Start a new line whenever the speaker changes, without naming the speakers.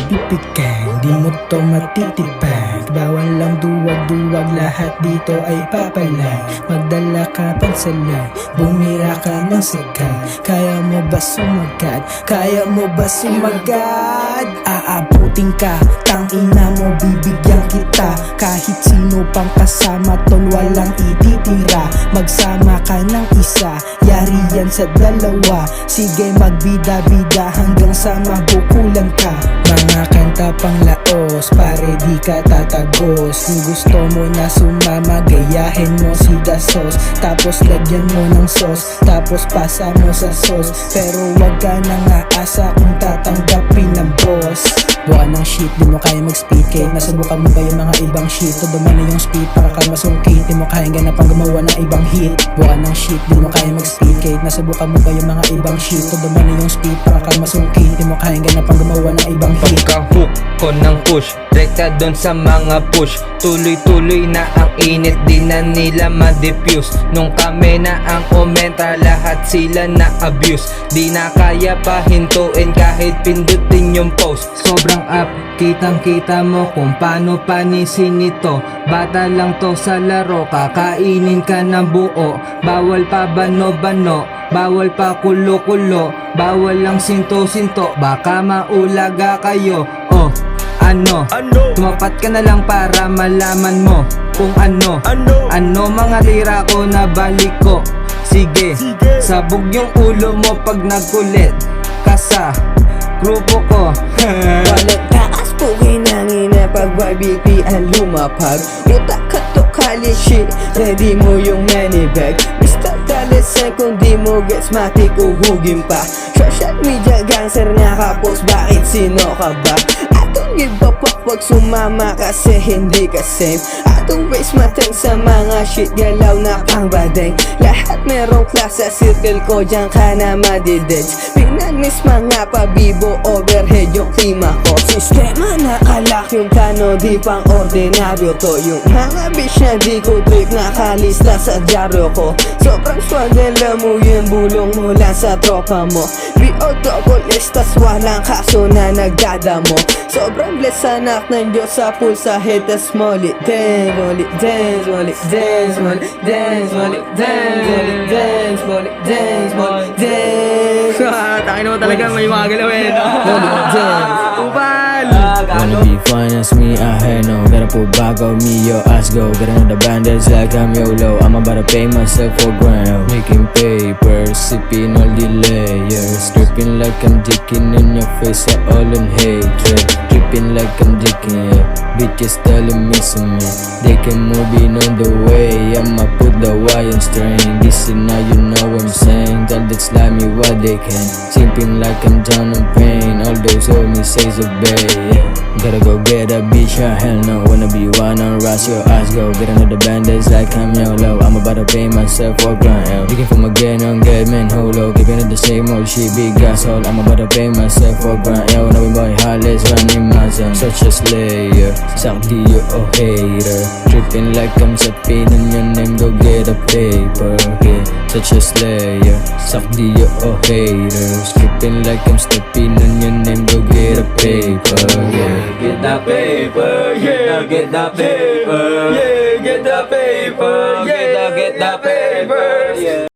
bibigyan, di mo to matitipag. Bawal lang duwag-duwag, lahat dito ay papalag. Magdala ka pansalan, bumira ka ng sagad. Kaya mo ba sumagat? Kaya mo ba sumagat? Aabutin ka, tangina mo bibigyan kita. Kahit sino pang kasama tol, walang ititira. Magsama ka ng isa, yari yan sa dalawa. Sige magbida-bida hanggang sa mabukulan ka. Mga kanta pang laos, pare di ka tatagos. Kung gusto mo na sumama, gayahin mo si Dasos. Tapos lagyan mo ng sauce, tapos pasa mo sa sauce. Pero wag ka nang aasa kung tatanggapin ng boss. Buka ng shit, di mo kaya mag-speed. Kahit nasubukan mo ba yung mga ibang shit, todo man na yung speed, para ka masungkit. Di mo kaya ganap ang gumawa ng ibang hit. Buka ng shit, di mo kaya mag-speed. Kahit nasubukan mo ba yung mga ibang shit, todo man na yung speed, para ka masungkit. Di mo kaya ganap ang gumawa ng ibang hit.
Pagka-hook ko ng push, rekta doon sa mga push. Tuloy-tuloy na ang init, di na nila ma-diffuse. Nung kami na ang umenta, lahat sila na-abuse. Di na kaya pahintuin kahit pindutin yung post. Sobrang up, kitang-kita mo kung paano panisin ito. Bata lang to sa laro, kakainin ka ng buo. Bawal pa bano-bano, bawal pa kulo-kulo, bawal lang sinto-sinto, baka maulaga kayo. Oh, ano? Tumapat ka na lang para malaman mo kung ano mga lira ko na balik ko. Sige, sabog yung ulo mo pag nagkulit ka sa grupo ko.
Walang taas po hinangina pag YBP ang lumapag. Utak ka to kali shit, ready mo yung money bag. Mr. Dalisan kung di mo gets matik uhugin pa. Social media gangster nga kapos, bakit sino ka ba? I don't give a fuck pag sumama kasi hindi ka same. I don't waste my time sa mga shit, galaw na pang badeng. Lahat merong class sa circle ko, dyan ka na madidedge. Pinanis mga pabibo, overhead yung klima ko. Sistema nakalak yung plano, di pang ordinaryo to. Yung mga bitch na di ko trip, nakalista sa dyaryo ko. Sobrang swagel mo yung bulong mula sa tropa mo. BO double S, tas walang kaso na nagdadamo. Sobrang bless anak ng Diyos sa pulsa head, tas molly dance, molly dance, molly dance, molly dance, molly dance, molly dance, molly dance, molly dance.
Takin mo talaga, may mga galawin.
Molly dance.
Upal!
Wanna be fine as me, I had no. Gotta pull back on me, your ass go. Got another bandage like I'm YOLO. I'm about to pay myself for grand. Making paper, sipping all the layers. Dripping like I'm dicking in your face, all in hatred. Dripping like I'm dicking, yeah. Bitches telling me some man. They can move in on the way. I'ma put the wire on string. This is now you know what I'm saying. Tell that slimy what they can. Simping like I'm down on pain. All those homies says obey, yeah. Gotta go get a bitch, yeah, hell no. Wanna be one on rush, your ass go. Get another bandage like I'm YOLO. I'm about to pay myself for grand, yeah. Looking for my gain on get man holo. Keeping it the same old shit, big asshole. I'm about to pay myself for grand, yeah. When we boy Harley's running my zone. Such a slayer, suck to you, oh hater. Tripping like I'm sapping on your name, go get a paper, yeah. Such a slayer, suck to you, oh hater. Tripping like I'm stepping on your name, go get a paper, yeah.
Get the paper, yeah. Get the paper, yeah. Get the paper, yeah. Get the paper, yeah.